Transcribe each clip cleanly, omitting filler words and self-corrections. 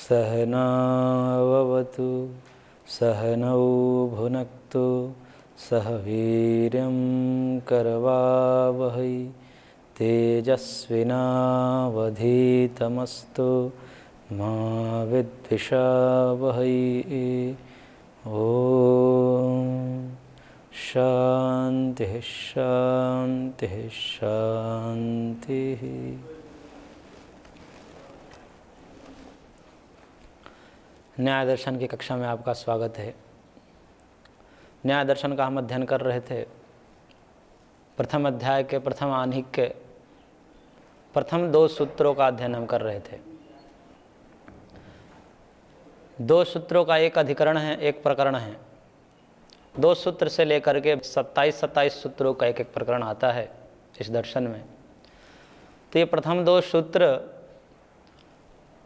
सहनाववतु सहनौ भुनक्तु सह वीर्यं करवावहै तेजस्विनावधीतमस्तु मा विद्विषावहै। ओम शांति शांति शांति। न्याय दर्शन की कक्षा में आपका स्वागत है। न्याय दर्शन का हम अध्ययन कर रहे थे। प्रथम अध्याय के प्रथम आह्निक के प्रथम 2 सूत्रों का अध्ययन हम कर रहे थे। 2 सूत्रों का एक अधिकरण है, एक प्रकरण है। 2 सूत्र से लेकर के 27 सूत्रों का एक प्रकरण आता है इस दर्शन में। तो ये प्रथम 2 सूत्र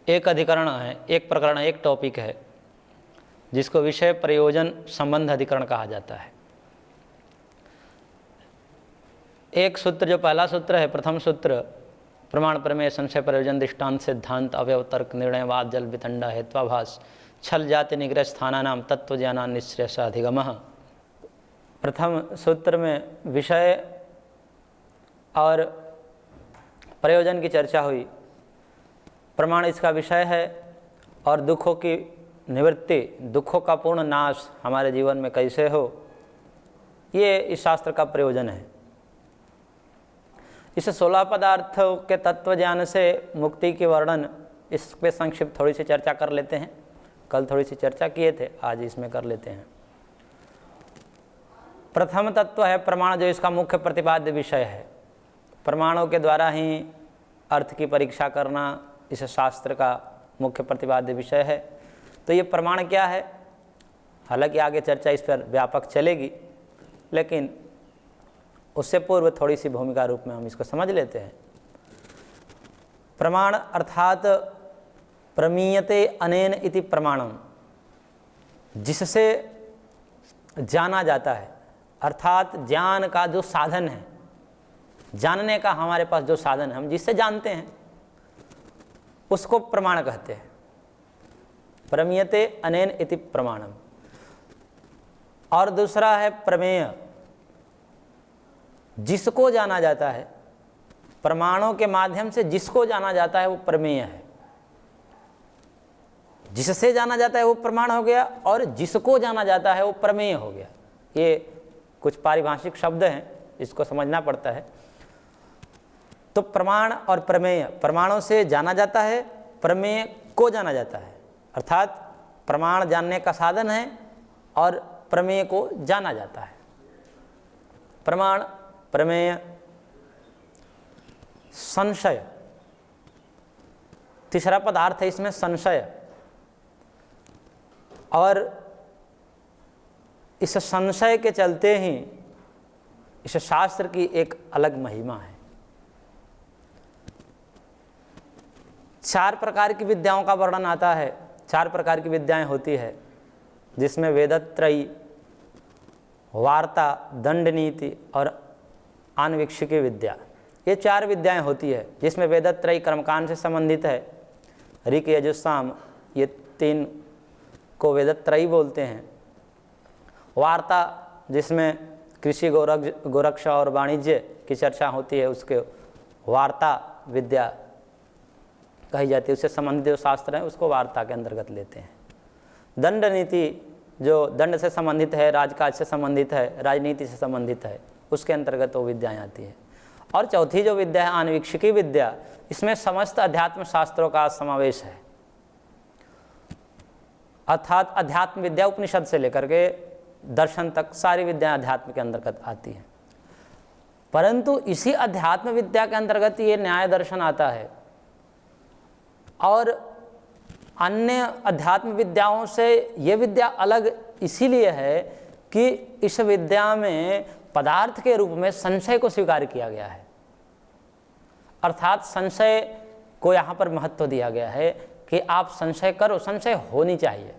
एक अधिकरण है, एक प्रकरण, एक टॉपिक है, जिसको विषय प्रयोजन संबंध अधिकरण कहा जाता है। एक सूत्र जो पहला सूत्र है, प्रथम सूत्र, प्रमाण प्रमेय संशय प्रयोजन दृष्टांत सिद्धांत अवयव तर्क निर्णय वाद जल वितंडा हेत्वाभास छल जाति निग्रह स्थानानाम तत्व ज्ञानान निश्रेयस अधिगमः। प्रथम सूत्र में विषय और प्रयोजन की चर्चा हुई। प्रमाण इसका विषय है और दुखों की निवृत्ति, दुखों का पूर्ण नाश हमारे जीवन में कैसे हो, ये इस शास्त्र का प्रयोजन है। इस 16 पदार्थों के तत्व ज्ञान से मुक्ति की वर्णन, इस पे संक्षिप्त थोड़ी सी चर्चा कर लेते हैं। कल थोड़ी सी चर्चा किए थे, आज इसमें कर लेते हैं। प्रथम तत्व है प्रमाण, जो इसका मुख्य प्रतिपाद्य विषय है। प्रमाणों के द्वारा ही अर्थ की परीक्षा करना इस शास्त्र का मुख्य प्रतिपाद्य विषय है। तो ये प्रमाण क्या है, हालांकि आगे चर्चा इस पर व्यापक चलेगी, लेकिन उससे पूर्व थोड़ी सी भूमिका रूप में हम इसको समझ लेते हैं। प्रमाण अर्थात प्रमीयते अनेन इति प्रमाणम, जिससे जाना जाता है, अर्थात ज्ञान का जो साधन है, जानने का हमारे पास जो साधन है, हम जिससे जानते हैं उसको प्रमाण कहते हैं। प्रमीयते अनेन इति प्रमाणम। और दूसरा है प्रमेय, जिसको जाना जाता है। प्रमाणों के माध्यम से जिसको जाना जाता है वो प्रमेय है। जिससे जाना जाता है वो प्रमाण हो गया, और जिसको जाना जाता है वो प्रमेय हो गया। ये कुछ पारिभाषिक शब्द हैं, इसको समझना पड़ता है। तो प्रमाण और प्रमेय, प्रमाणों से जाना जाता है, प्रमेय को जाना जाता है। अर्थात प्रमाण जानने का साधन है और प्रमेय को जाना जाता है। प्रमाण, प्रमेय, संशय, तीसरा पदार्थ है इसमें संशय। और इस संशय के चलते ही इस शास्त्र की एक अलग महिमा है। 4 प्रकार की विद्याओं का वर्णन आता है। 4 प्रकार की विद्याएं होती है, जिसमें वेदत्रयी, वार्ता, दंड नीति और आन्वीक्षिकी विद्या, ये 4 विद्याएं होती है। जिसमें वेदत्रयी कर्मकांड से संबंधित है, ऋक यजुः साम, ये 3 को वेदत्रयी बोलते हैं। वार्ता, जिसमें कृषि, गोरक्षा और वाणिज्य की चर्चा होती है, उसके वार्ता विद्या कही जाती है। उससे संबंधित जो शास्त्र हैं उसको वार्ता के अंतर्गत लेते हैं। दंड नीति, जो दंड से संबंधित है, राजकाज से संबंधित है, राजनीति से संबंधित है, उसके अंतर्गत वो विद्याएँ आती है। और चौथी जो विद्या है आन्वीक्षिकी विद्या, इसमें समस्त अध्यात्म शास्त्रों का समावेश है। अर्थात अध्यात्म विद्या उपनिषद से लेकर के दर्शन तक सारी विद्याएं अध्यात्म के अंतर्गत आती हैं। परंतु इसी अध्यात्म विद्या के अंतर्गत ये न्याय दर्शन आता है। और अन्य अध्यात्म विद्याओं से ये विद्या अलग इसीलिए है कि इस विद्या में पदार्थ के रूप में संशय को स्वीकार किया गया है। अर्थात संशय को यहाँ पर महत्व दिया गया है कि आप संशय करो, संशय होनी चाहिए,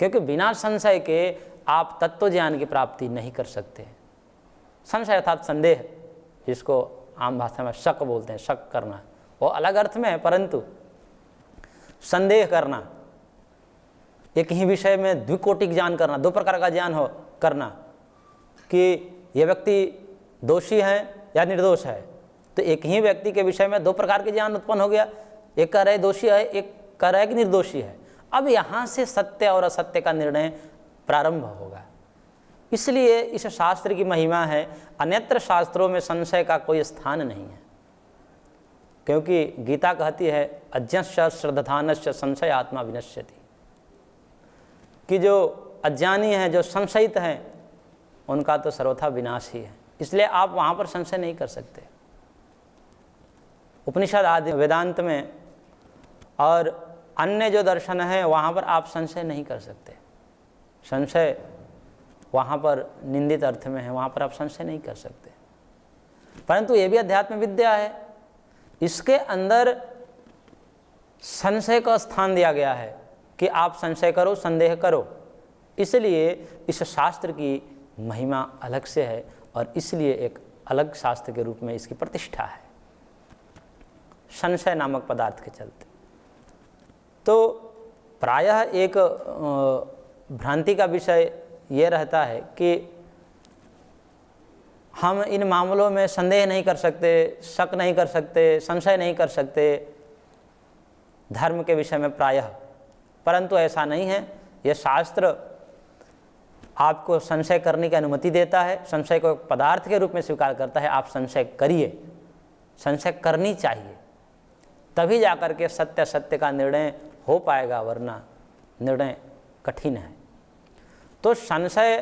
क्योंकि बिना संशय के आप तत्व ज्ञान की प्राप्ति नहीं कर सकते। संशय अर्थात संदेह, जिसको आम भाषा में शक बोलते हैं, शक करना, वो अलग अर्थ में है, परंतु संदेह करना, एक ही विषय में द्विकोटिक ज्ञान करना, दो प्रकार का ज्ञान हो करना कि ये व्यक्ति दोषी है या निर्दोष है। तो एक ही व्यक्ति के विषय में दो प्रकार के ज्ञान उत्पन्न हो गया, एक कह रहे दोषी है, एक कह रहा है कि निर्दोषी है। अब यहाँ से सत्य और असत्य का निर्णय प्रारंभ होगा। इसलिए इस शास्त्र की महिमा है, अन्यत्र शास्त्रों में संशय का कोई स्थान नहीं है, क्योंकि गीता कहती है अज्ञस्य श्रद्धानस्य संशय आत्मा विनश्यति, कि जो अज्ञानी हैं, जो संशयित हैं, उनका तो सर्वथा विनाश ही है। इसलिए आप वहाँ पर संशय नहीं कर सकते। उपनिषद आदि वेदांत में और अन्य जो दर्शन है वहाँ पर आप संशय नहीं कर सकते। संशय वहाँ पर निंदित अर्थ में है, वहाँ पर आप संशय नहीं कर सकते। परंतु ये भी अध्यात्म विद्या है, इसके अंदर संशय का स्थान दिया गया है कि आप संशय करो, संदेह करो। इसलिए इस शास्त्र की महिमा अलग से है और इसलिए एक अलग शास्त्र के रूप में इसकी प्रतिष्ठा है, संशय नामक पदार्थ के चलते। तो प्रायः एक भ्रांति का विषय ये रहता है कि हम इन मामलों में संदेह नहीं कर सकते, शक नहीं कर सकते, संशय नहीं कर सकते धर्म के विषय में प्रायः, परंतु ऐसा नहीं है। यह शास्त्र आपको संशय करने की अनुमति देता है, संशय को एक पदार्थ के रूप में स्वीकार करता है। आप संशय करिए, संशय करनी चाहिए, तभी जाकर के सत्य सत्य का निर्णय हो पाएगा, वरना निर्णय कठिन है। तो संशय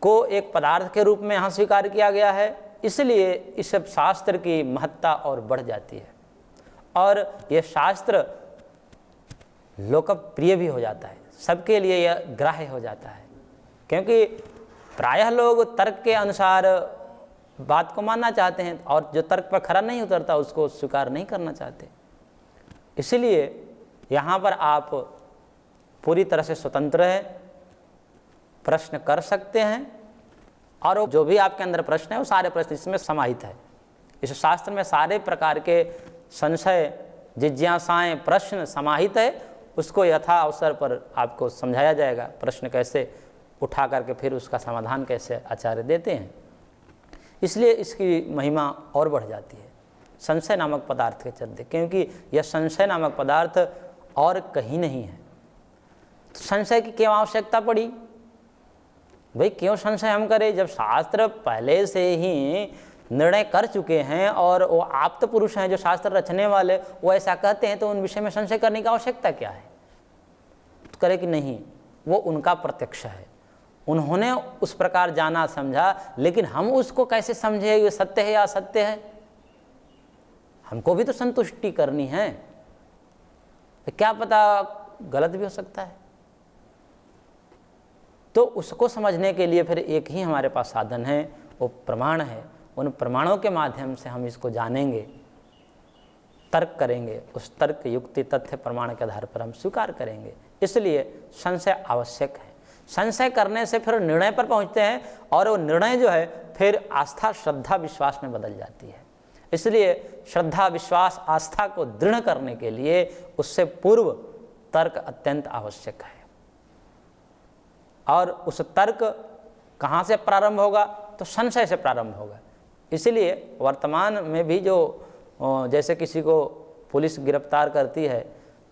को एक पदार्थ के रूप में यहाँ स्वीकार किया गया है, इसलिए इस शास्त्र की महत्ता और बढ़ जाती है और यह शास्त्र लोकप्रिय भी हो जाता है, सबके लिए यह ग्राह्य हो जाता है। क्योंकि प्रायः लोग तर्क के अनुसार बात को मानना चाहते हैं और जो तर्क पर खरा नहीं उतरता उसको स्वीकार नहीं करना चाहते। इसलिए यहाँ पर आप पूरी तरह से स्वतंत्र हैं, प्रश्न कर सकते हैं और जो भी आपके अंदर प्रश्न है वो सारे प्रश्न इसमें समाहित है। इस शास्त्र में सारे प्रकार के संशय, जिज्ञासाएं, प्रश्न समाहित है। उसको यथा अवसर पर आपको समझाया जाएगा, प्रश्न कैसे उठा करके फिर उसका समाधान कैसे आचार्य देते हैं। इसलिए इसकी महिमा और बढ़ जाती है संशय नामक पदार्थ के चलते, क्योंकि यह संशय नामक पदार्थ और कहीं नहीं है। तो संशय की क्यों आवश्यकता पड़ी? भाई क्यों संशय हम करें जब शास्त्र पहले से ही निर्णय कर चुके हैं और वो आप्त पुरुष हैं जो शास्त्र रचने वाले, वो ऐसा कहते हैं, तो उन विषय में संशय करने की आवश्यकता क्या है? तो करे कि नहीं, वो उनका प्रत्यक्ष है, उन्होंने उस प्रकार जाना समझा, लेकिन हम उसको कैसे समझे ये सत्य है या असत्य है? हमको भी तो संतुष्टि करनी है, क्या पता गलत भी हो सकता है। तो उसको समझने के लिए फिर एक ही हमारे पास साधन है, वो प्रमाण है। उन प्रमाणों के माध्यम से हम इसको जानेंगे, तर्क करेंगे, उस तर्क, युक्ति, तथ्य, प्रमाण के आधार पर हम स्वीकार करेंगे। इसलिए संशय आवश्यक है। संशय करने से फिर निर्णय पर पहुंचते हैं और वो निर्णय जो है फिर आस्था, श्रद्धा, विश्वास में बदल जाती है। इसलिए श्रद्धा, विश्वास, आस्था को दृढ़ करने के लिए उससे पूर्व तर्क अत्यंत आवश्यक है। और उस तर्क कहाँ से प्रारंभ होगा? तो संशय से प्रारंभ होगा। इसलिए वर्तमान में भी जो जैसे किसी को पुलिस गिरफ्तार करती है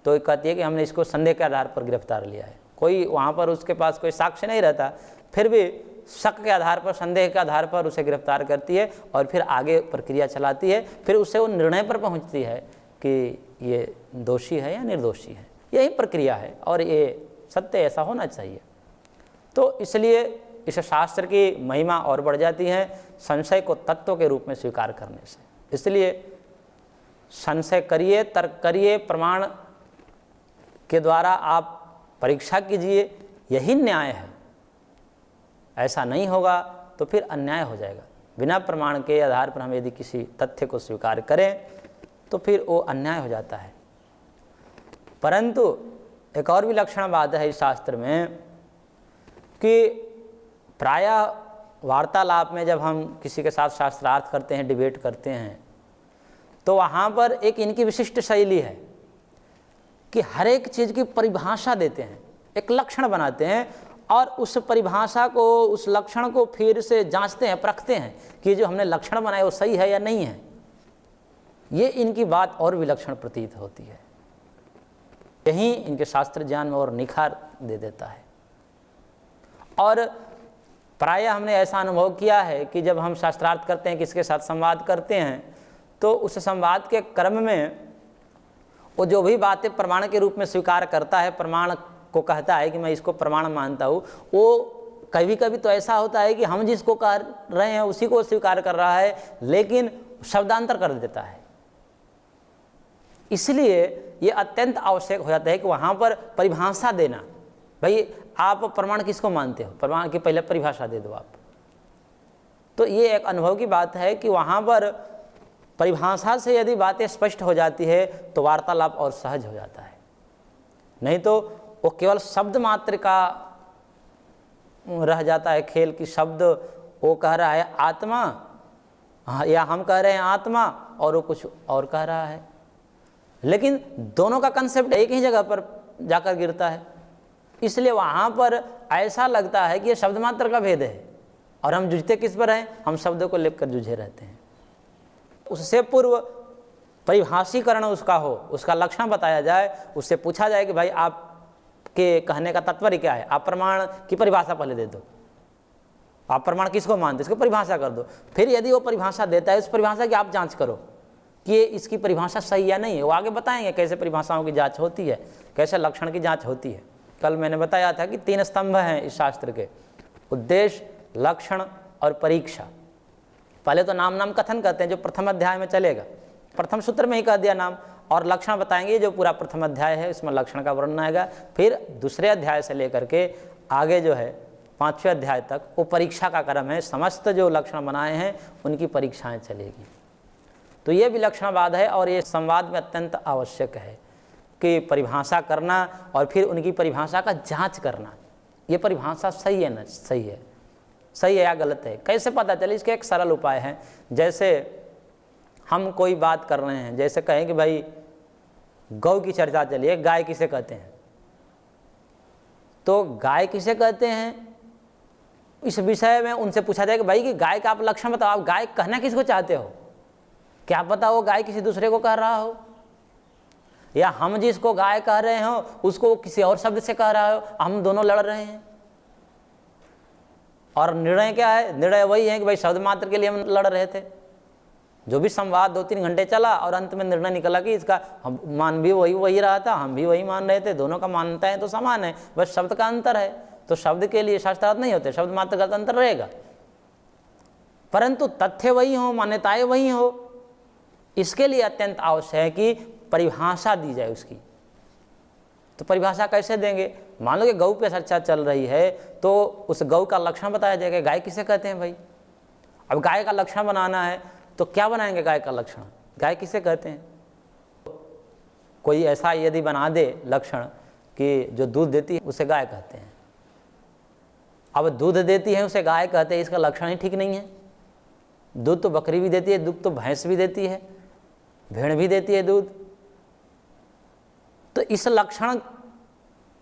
तो कहती है कि हमने इसको संदेह के आधार पर गिरफ्तार लिया है। कोई वहाँ पर उसके पास कोई साक्ष्य नहीं रहता, फिर भी शक के आधार पर, संदेह के आधार पर उसे गिरफ्तार करती है और फिर आगे प्रक्रिया चलाती है। फिर उससे वो निर्णय पर पहुँचती है कि ये दोषी है या निर्दोषी है। यही प्रक्रिया है और ये सत्य ऐसा होना चाहिए। तो इसलिए इस शास्त्र की महिमा और बढ़ जाती है संशय को तत्व के रूप में स्वीकार करने से। इसलिए संशय करिए, तर्क करिए, प्रमाण के द्वारा आप परीक्षा कीजिए, यही न्याय है। ऐसा नहीं होगा तो फिर अन्याय हो जाएगा। बिना प्रमाण के आधार पर हम यदि किसी तथ्य को स्वीकार करें तो फिर वो अन्याय हो जाता है। परंतु एक और भी लक्षण बात है इस शास्त्र में कि प्रायः वार्तालाप में जब हम किसी के साथ शास्त्रार्थ करते हैं, डिबेट करते हैं, तो वहाँ पर एक इनकी विशिष्ट शैली है कि हर एक चीज़ की परिभाषा देते हैं। एक लक्षण बनाते हैं और उस परिभाषा को, उस लक्षण को फिर से जांचते हैं, परखते हैं कि जो हमने लक्षण बनाया वो सही है या नहीं है। ये इनकी बात और विलक्षण प्रतीत होती है। यही इनके शास्त्र ज्ञान में और निखार दे देता है। और प्रायः हमने ऐसा अनुभव किया है कि जब हम शास्त्रार्थ करते हैं, किसके साथ संवाद करते हैं, तो उस संवाद के क्रम में वो जो भी बातें प्रमाण के रूप में स्वीकार करता है, प्रमाण को कहता है कि मैं इसको प्रमाण मानता हूँ, वो कभी कभी तो ऐसा होता है कि हम जिसको कह रहे हैं उसी को स्वीकार कर रहा है, लेकिन शब्दांतर कर देता है। इसलिए ये अत्यंत आवश्यक हो जाता है कि वहाँ पर परिभाषा देना। भाई आप प्रमाण किसको मानते हो, प्रमाण की पहले परिभाषा दे दो आप। तो ये एक अनुभव की बात है कि वहाँ पर परिभाषा से यदि बातें स्पष्ट हो जाती है तो वार्तालाप और सहज हो जाता है। नहीं तो वो केवल शब्द मात्र का रह जाता है खेल की, शब्द वो कह रहा है आत्मा, या हम कह रहे हैं आत्मा और वो कुछ और कह रहा है, लेकिन दोनों का कंसेप्ट एक ही जगह पर जाकर गिरता है। इसलिए वहाँ पर ऐसा लगता है कि ये शब्द मात्र का भेद है और हम जूझते किस पर हैं, हम शब्दों को लेकर जूझे रहते हैं। उससे पूर्व परिभाषीकरण उसका हो, उसका लक्षण बताया जाए, उससे पूछा जाए कि भाई आपके कहने का तात्पर्य क्या है, आप प्रमाण की परिभाषा पहले दे दो, आप प्रमाण किसको मानते इसको परिभाषा कर दो। फिर यदि वो परिभाषा देता है, उस परिभाषा की आप जांच करो कि इसकी परिभाषा सही या नहीं है। वो आगे बताएंगे कैसे परिभाषाओं की जांच होती है, कैसे लक्षण की जांच होती है। कल मैंने बताया था कि 3 स्तंभ हैं इस शास्त्र के, उद्देश्य, लक्षण और परीक्षा। पहले तो नाम कथन कहते हैं, जो प्रथम अध्याय में चलेगा, प्रथम सूत्र में ही कह दिया नाम, और लक्षण बताएंगे जो पूरा प्रथम अध्याय है इसमें लक्षण का वर्णन आएगा। फिर दूसरे अध्याय से लेकर के आगे जो है 5वें अध्याय तक वो परीक्षा का क्रम है, समस्त जो लक्षण बनाए हैं उनकी परीक्षाएं चलेगी। तो ये विलक्षणवाद है और ये संवाद में अत्यंत आवश्यक है कि परिभाषा करना और फिर उनकी परिभाषा का जांच करना, ये परिभाषा सही है ना, सही है या गलत है, कैसे पता चले। इसके एक सरल उपाय है। जैसे हम कोई बात कर रहे हैं, जैसे कहें कि भाई गौ की चर्चा चलिए, गाय किसे कहते हैं, तो गाय किसे कहते हैं इस विषय में उनसे पूछा जाए कि भाई कि गाय का आप लक्षण बताओ, आप गाय कहना किसको चाहते हो, क्या पता वो गाय किसी दूसरे को कह रहा हो, या हम जिसको गाय कह रहे हो उसको किसी और शब्द से कह रहा हो, हम दोनों लड़ रहे हैं। और निर्णय क्या है, निर्णय वही है कि भाई शब्द मात्र के लिए हम लड़ रहे थे। जो भी संवाद 2-3 घंटे चला और अंत में निर्णय निकला कि इसका हम मान भी वही रहा था, हम भी वही मान रहे थे, दोनों का मान्यताएं तो समान है, बस शब्द का अंतर है। तो शब्द के लिए शास्त्रार्थ नहीं होते, शब्द मात्र का अंतर रहेगा, परंतु तथ्य वही हो, मान्यताएं वही हो। इसके लिए अत्यंत आवश्यक है कि परिभाषा दी जाए उसकी। तो परिभाषा कैसे देंगे, मान लो कि गौ पे चर्चा चल रही है तो उस गौ का लक्षण बताया जाएगा, गाय किसे कहते हैं भाई। अब गाय का लक्षण बनाना है तो क्या बनाएंगे, गाय का लक्षण, गाय किसे कहते हैं। कोई ऐसा यदि बना दे लक्षण कि जो दूध देती है उसे गाय कहते हैं, अब दूध देती है उसे गाय कहते हैं, इसका लक्षण ही ठीक नहीं है। दूध तो बकरी भी देती है, दूध तो भैंस भी देती है, भेड़ भी देती है दूध। तो इस लक्षण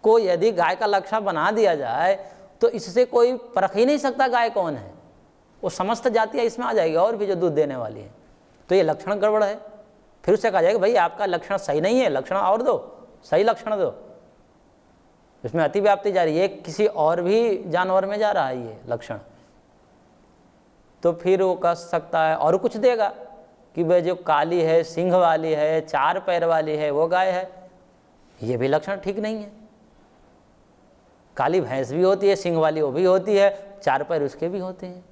को यदि गाय का लक्षण बना दिया जाए तो इससे कोई परख ही नहीं सकता गाय कौन है, वो समस्त जातियाँ इसमें आ जाएगी और भी जो दूध देने वाली है। तो ये लक्षण गड़बड़ है। फिर उससे कहा जाएगा भाई आपका लक्षण सही नहीं है, लक्षण और दो, सही लक्षण दो। इसमें अतिव्याप्ति जा रही है, किसी और भी जानवर में जा रहा है ये लक्षण। तो फिर वो कह सकता है और कुछ देगा कि भाई जो काली है, सिंह वाली है, 4 पैर वाली है वो गाय है, ये भी लक्षण ठीक नहीं है। काली भैंस भी होती है, सिंह वाली वो भी होती है, 4 पैर उसके भी होते हैं।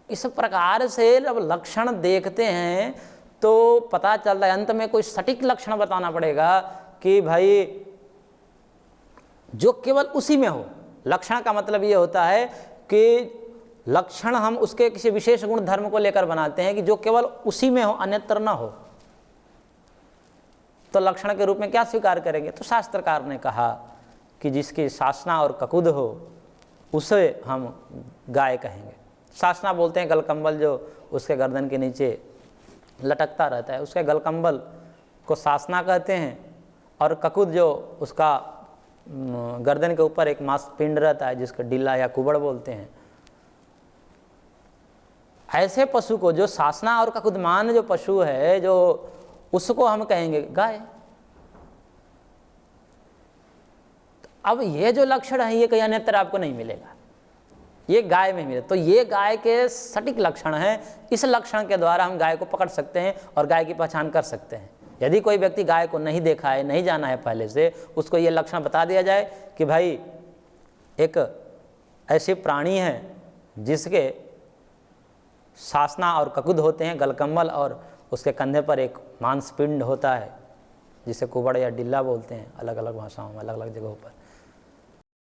इस प्रकार से जब लक्षण देखते हैं तो पता चलता है, अंत में कोई सटीक लक्षण बताना पड़ेगा कि भाई जो केवल उसी में हो। लक्षण का मतलब ये होता है कि लक्षण हम उसके किसी विशेष गुण धर्म को लेकर बनाते हैं कि जो केवल उसी में हो, अन्यत्र न हो। तो लक्षण के रूप में क्या स्वीकार करेंगे, तो शास्त्रकार ने कहा कि जिसकी शासना और ककुद हो उसे हम गाय कहेंगे। शासना बोलते हैं गलकंबल जो उसके गर्दन के नीचे लटकता रहता है, उसके गलकंबल को शासना कहते हैं। और ककुद जो उसका गर्दन के ऊपर एक मांसपिंड रहता है जिसको डिल्ला या कुबड़ बोलते हैं। ऐसे पशु को, जो सासना और ककुदमान जो पशु है, जो उसको हम कहेंगे गाय। अब ये जो लक्षण है ये कहीं अन्यत्र आपको नहीं मिलेगा, ये गाय में मिले। तो ये गाय के सटीक लक्षण हैं। इस लक्षण के द्वारा हम गाय को पकड़ सकते हैं और गाय की पहचान कर सकते हैं। यदि कोई व्यक्ति गाय को नहीं देखा है, नहीं जाना है पहले से, उसको ये लक्षण बता दिया जाए कि भाई एक ऐसी प्राणी है जिसके सासना और ककुद होते हैं, गलकम्बल, और उसके कंधे पर एक मांसपिंड होता है जिसे कुबड़ या डिल्ला बोलते हैं, अलग अलग भाषाओं में, अलग अलग जगहों पर,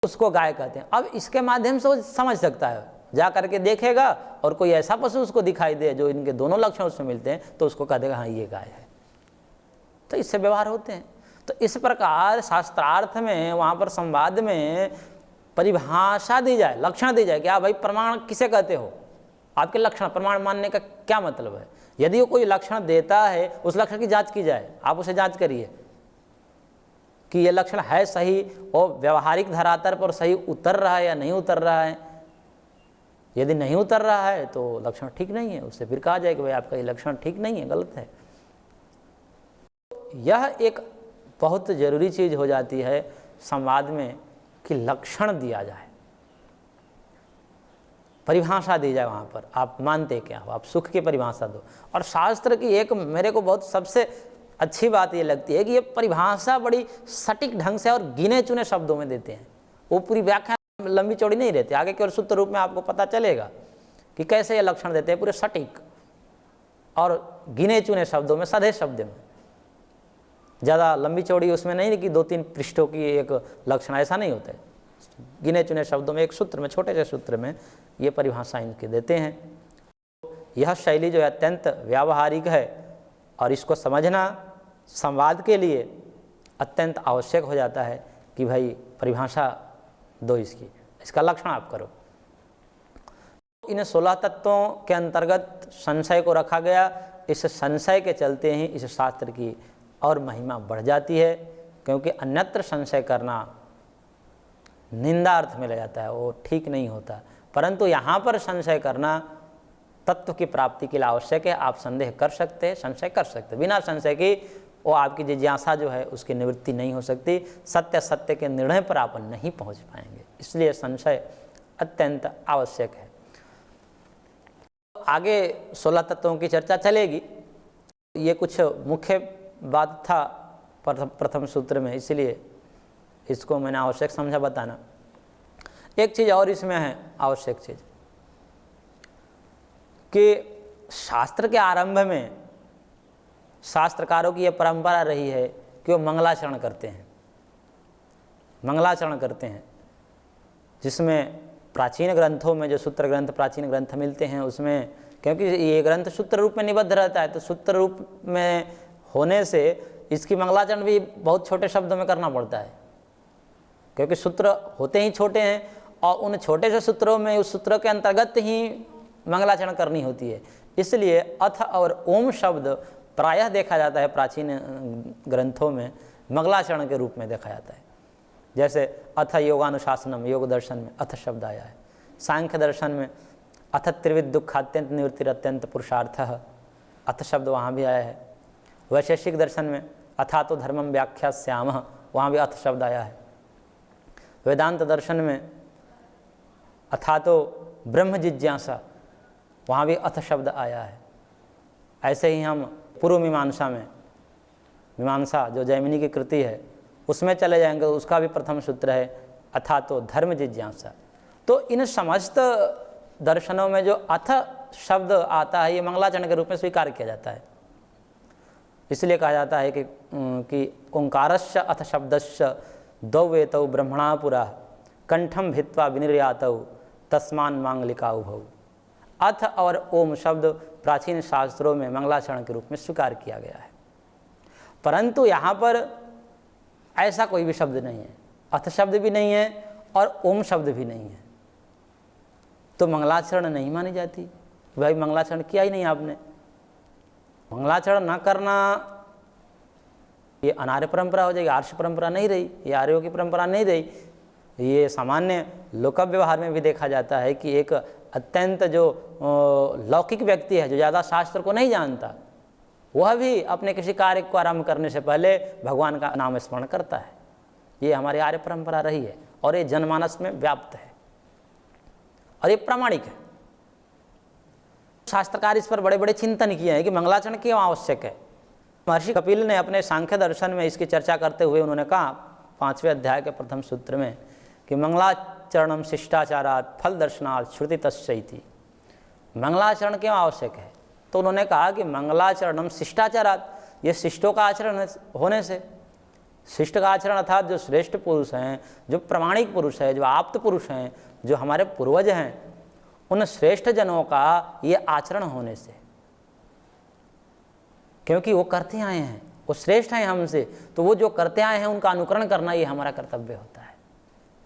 उसको गाय कहते हैं। अब इसके माध्यम से वो समझ सकता है, जा करके देखेगा और कोई ऐसा पशु उसको दिखाई दे जो इनके दोनों लक्षण उसमें मिलते हैं तो उसको कह देगा हाँ ये गाय है। तो इससे व्यवहार होते हैं। तो इस प्रकार शास्त्रार्थ में, वहाँ पर संवाद में परिभाषा दी जाए, लक्षण दी जाए कि आप भाई प्रमाण किसे कहते हो, आपके लक्षण, प्रमाण मानने का क्या मतलब है। यदि वो कोई लक्षण देता है, उस लक्षण की जांच की जाए, आप उसे जांच करिए कि ये लक्षण है सही और व्यवहारिक धरातल पर सही उतर रहा है या नहीं उतर रहा है। यदि नहीं उतर रहा है तो लक्षण ठीक नहीं है, उससे फिर कहा जाए कि भाई आपका ये लक्षण ठीक नहीं है, गलत है। यह एक बहुत जरूरी चीज हो जाती है संवाद में कि लक्षण दिया जाए, परिभाषा दी जाए। वहाँ पर आप मानते क्या हो, आप सुख की परिभाषा दो। और शास्त्र की एक मेरे को बहुत सबसे अच्छी बात ये लगती है कि ये परिभाषा बड़ी सटीक ढंग से और गिने चुने शब्दों में देते हैं। वो पूरी व्याख्या लंबी चौड़ी नहीं रहती, आगे केवल सूत्र रूप में आपको पता चलेगा कि कैसे ये लक्षण देते हैं, पूरे सटीक और गिने चुने शब्दों में, सधे शब्द में। ज़्यादा लंबी चौड़ी उसमें नहीं कि 2-3 पृष्ठों की एक लक्षण, ऐसा नहीं होता है। गिने चुने शब्दों में, एक सूत्र में, छोटे से सूत्र में ये परिभाषा इनके देते हैं। यह शैली जो है अत्यंत व्यावहारिक है और इसको समझना संवाद के लिए अत्यंत आवश्यक हो जाता है कि भाई परिभाषा दो इसकी, इसका लक्षण आप करो। इन 16 तत्वों के अंतर्गत संशय को रखा गया। इस संशय के चलते ही इस शास्त्र की और महिमा बढ़ जाती है, क्योंकि अन्यत्र संशय करना निंदा अर्थ में ले जाता है, वो ठीक नहीं होता। परंतु यहाँ पर संशय करना तत्व की प्राप्ति के लिए आवश्यक है। आप संदेह कर सकते हैं, संशय कर सकते हैं। बिना संशय की वो आपकी जिज्ञासा जो है उसकी निवृत्ति नहीं हो सकती। सत्य के निर्णय पर आप नहीं पहुँच पाएंगे, इसलिए संशय अत्यंत आवश्यक है। आगे 16 तत्वों की चर्चा चलेगी। ये कुछ मुख्य बात था प्रथम सूत्र में, इसलिए इसको मैंने आवश्यक समझा बताना। एक चीज़ और इसमें है आवश्यक चीज़ कि शास्त्र के आरंभ में शास्त्रकारों की यह परंपरा रही है कि वो मंगलाचरण करते हैं, मंगलाचरण करते हैं, जिसमें प्राचीन ग्रंथों में जो सूत्र ग्रंथ, प्राचीन ग्रंथ मिलते हैं उसमें, क्योंकि ये ग्रंथ सूत्र रूप में निबद्ध रहता है, तो सूत्र रूप में होने से इसकी मंगलाचरण भी बहुत छोटे शब्दों में करना पड़ता है, क्योंकि सूत्र होते ही छोटे हैं और उन छोटे से सूत्रों में उस सूत्र के अंतर्गत ही मंगलाचरण करनी होती है। इसलिए अथ और ओम शब्द प्रायः देखा जाता है प्राचीन ग्रंथों में मंगलाचरण के रूप में देखा जाता है। जैसे अथ योगानुशासनम, योग दर्शन में अथ शब्द आया है। सांख्य दर्शन में अथ त्रिविध दुखात्यंत निवृत्तिरत्यंत पुरुषार्थः, अथ शब्द वहाँ भी आया है। वैशेषिक दर्शन में अथा तो धर्मम व्याख्यास्यामः, वहाँ भी अथ शब्द आया है। वेदांत दर्शन में अथा तो ब्रह्म जिज्ञासा, वहाँ भी अथ शब्द आया है। ऐसे ही हम पूर्व मीमांसा में, मीमांसा जो जैमिनी की कृति है उसमें चले जाएंगे, उसका भी प्रथम सूत्र है अथा तो धर्म जिज्ञासा। तो इन समस्त दर्शनों में जो अथ शब्द आता है ये मंगलाचरण के रूप में स्वीकार किया जाता है। इसलिए कहा जाता है कि ओंकारस्य अथ शब्दस्य द्वैतौ ब्रह्मणा पुरा कंठम भित्वा विनिर्यातौ तस्मान मांगलिका उभौ। अथ और ओम शब्द प्राचीन शास्त्रों में मंगलाचरण के रूप में स्वीकार किया गया है, परंतु यहाँ पर ऐसा कोई भी शब्द नहीं है, अथ शब्द भी नहीं है और ओम शब्द भी नहीं है, तो मंगलाचरण नहीं मानी जाती। भाई मंगलाचरण किया ही नहीं आपने। मंगलाचरण न करना ये अनार्य परंपरा हो जाएगी, आर्ष परंपरा नहीं रही, ये आर्यों की परंपरा नहीं रही। ये सामान्य लोक व्यवहार में भी देखा जाता है कि एक अत्यंत जो लौकिक व्यक्ति है, जो ज़्यादा शास्त्र को नहीं जानता, वह भी अपने किसी कार्य को आरंभ करने से पहले भगवान का नाम स्मरण करता है। ये हमारी आर्य परंपरा रही है और ये जनमानस में व्याप्त है और ये प्रामाणिक है। शास्त्रकार इस पर बड़े बड़े चिंतन किए हैं कि मंगलाचरण क्यों आवश्यक है। महर्षि कपिल ने अपने सांख्य दर्शन में इसकी चर्चा करते हुए उन्होंने कहा 5वें अध्याय के प्रथम सूत्र में कि मंगलाचरणम शिष्टाचारात् फल दर्शनात् श्रुति तस्यैति। मंगलाचरण क्यों आवश्यक है? तो उन्होंने कहा कि मंगलाचरणम शिष्टाचारात्, ये शिष्टों का आचरण होने से, शिष्ट का आचरण अर्थात जो श्रेष्ठ पुरुष हैं, जो प्रामाणिक पुरुष है, जो आप्त पुरुष हैं, जो हमारे पूर्वज हैं, उन श्रेष्ठ जनों का ये आचरण होने से, क्योंकि वो करते आए हैं, वो श्रेष्ठ हैं हमसे, तो वो जो करते आए हैं उनका अनुकरण करना ये हमारा कर्तव्य होता है।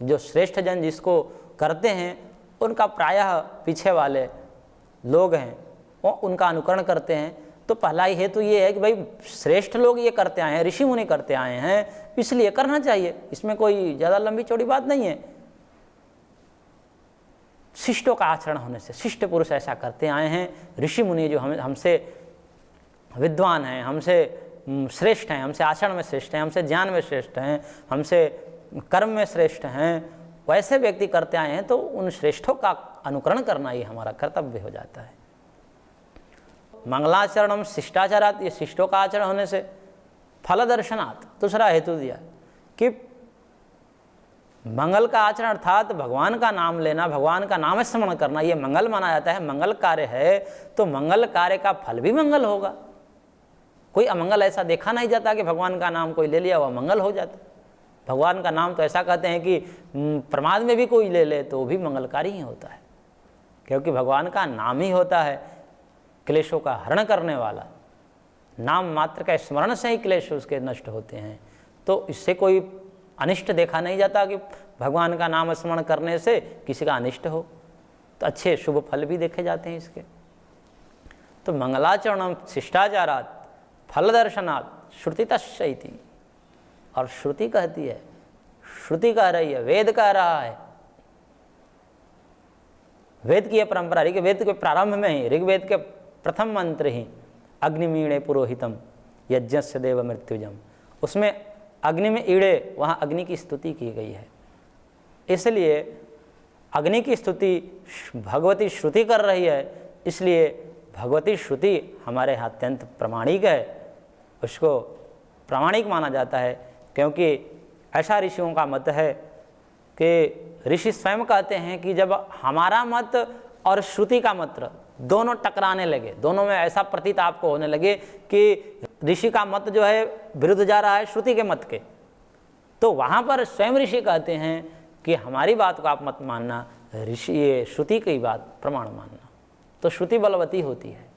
जो श्रेष्ठ जन जिसको करते हैं उनका प्रायः पीछे वाले लोग हैं वो उनका अनुकरण करते हैं। तो पहला ही हेतु ये है कि भाई श्रेष्ठ लोग ये करते आए हैं, ऋषि मुनि करते आए हैं, इसलिए करना चाहिए, इसमें कोई ज़्यादा लंबी चौड़ी बात नहीं है। शिष्टों का आचरण होने से, शिष्ट पुरुष ऐसा करते आए हैं, ऋषि मुनि जो हमसे विद्वान हैं, हमसे श्रेष्ठ हैं, हमसे आचरण में श्रेष्ठ हैं, हमसे ज्ञान में श्रेष्ठ हैं, हमसे कर्म में श्रेष्ठ हैं, वैसे व्यक्ति करते आए हैं, तो उन श्रेष्ठों का अनुकरण करना ये हमारा कर्तव्य हो जाता है। मंगलाचरणम शिष्टाचारात्, ये शिष्टों का आचरण होने से, फल दर्शनात्, दूसरा हेतु दिया कि मंगल का आचरण अर्थात भगवान का नाम लेना, भगवान का नाम स्मरण करना, ये मंगल माना जाता है। मंगल कार्य है तो मंगल कार्य का फल भी मंगल होगा। कोई अमंगल ऐसा देखा नहीं जाता कि भगवान का नाम कोई ले लिया वह मंगल हो जाता। भगवान का नाम तो ऐसा कहते हैं कि प्रमाद में भी कोई ले ले तो भी मंगलकारी ही होता है, क्योंकि भगवान का नाम ही होता है क्लेशों का हरण करने वाला। नाम मात्र का स्मरण से ही क्लेश उसके नष्ट होते हैं। तो इससे कोई अनिष्ट देखा नहीं जाता कि भगवान का नाम स्मरण करने से किसी का अनिष्ट हो, तो अच्छे शुभ फल भी देखे जाते हैं इसके। तो मंगलाचरणम शिष्टाचारात् फल दर्शनात् श्रुति तस्यैति। और श्रुति कहती है, श्रुति कह रही है, वेद कह रहा है, वेद की यह परंपरा, ऋग्वेद के प्रारंभ में ही, ऋग्वेद के प्रथम मंत्र ही अग्निमीणे पुरोहितम यज्ञस्य देव मृत्युजम, उसमें अग्नि में ईड़े, वहाँ अग्नि की स्तुति की गई है। इसलिए अग्नि की स्तुति भगवती श्रुति कर रही है, इसलिए भगवती श्रुति हमारे यहाँ अत्यंत प्रामाणिक है, उसको प्रामाणिक माना जाता है। क्योंकि ऐसा ऋषियों का मत है कि ऋषि स्वयं कहते हैं कि जब हमारा मत और श्रुति का मत दोनों टकराने लगे, दोनों में ऐसा प्रतीत आपको होने लगे कि ऋषि का मत जो है विरुद्ध जा रहा है श्रुति के मत के, तो वहाँ पर स्वयं ऋषि कहते हैं कि हमारी बात को आप मत मानना, ऋषि ये श्रुति की बात प्रमाण मानना। तो श्रुति बलवती होती है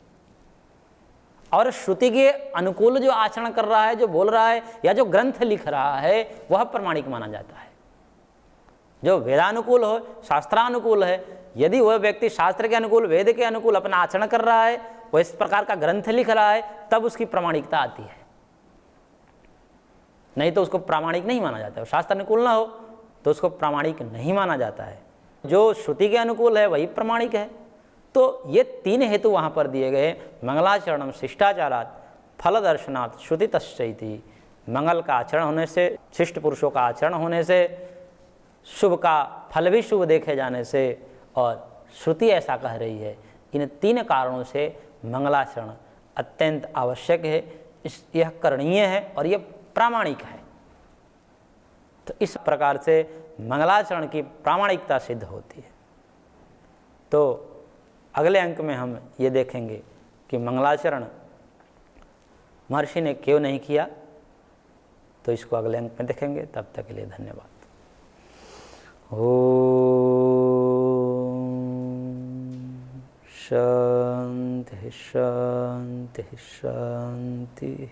और श्रुति के अनुकूल जो आचरण कर रहा है, जो बोल रहा है या जो ग्रंथ लिख रहा है, वह प्रमाणिक माना जाता है। जो वेदानुकूल हो, शास्त्रानुकूल है, यदि वह व्यक्ति शास्त्र के अनुकूल, वेद के अनुकूल अपना आचरण कर रहा है, वह इस प्रकार का ग्रंथ लिख रहा है, तब उसकी प्रामाणिकता आती है। नहीं तो उसको प्रामाणिक नहीं माना जाता है। शास्त्र अनुकूल ना हो तो उसको प्रामाणिक नहीं माना जाता है। जो श्रुति के अनुकूल है वही प्रामाणिक है। तो ये तीन हेतु वहाँ पर दिए गए, मंगलाचरणम शिष्टाचारात् फल दर्शनात् श्रुति तस्यैति। मंगल का आचरण होने से, शिष्ट पुरुषों का आचरण होने से, शुभ का फल भी शुभ देखे जाने से, और श्रुति ऐसा कह रही है। इन तीन कारणों से मंगलाचरण अत्यंत आवश्यक है, यह करणीय है और यह प्रामाणिक है। तो इस प्रकार से मंगलाचरण की प्रामाणिकता सिद्ध होती है। तो अगले अंक में हम ये देखेंगे कि मंगलाचरण महर्षि ने क्यों नहीं किया, तो इसको अगले अंक में देखेंगे। तब तक के लिए धन्यवाद। शांति शांति शांति।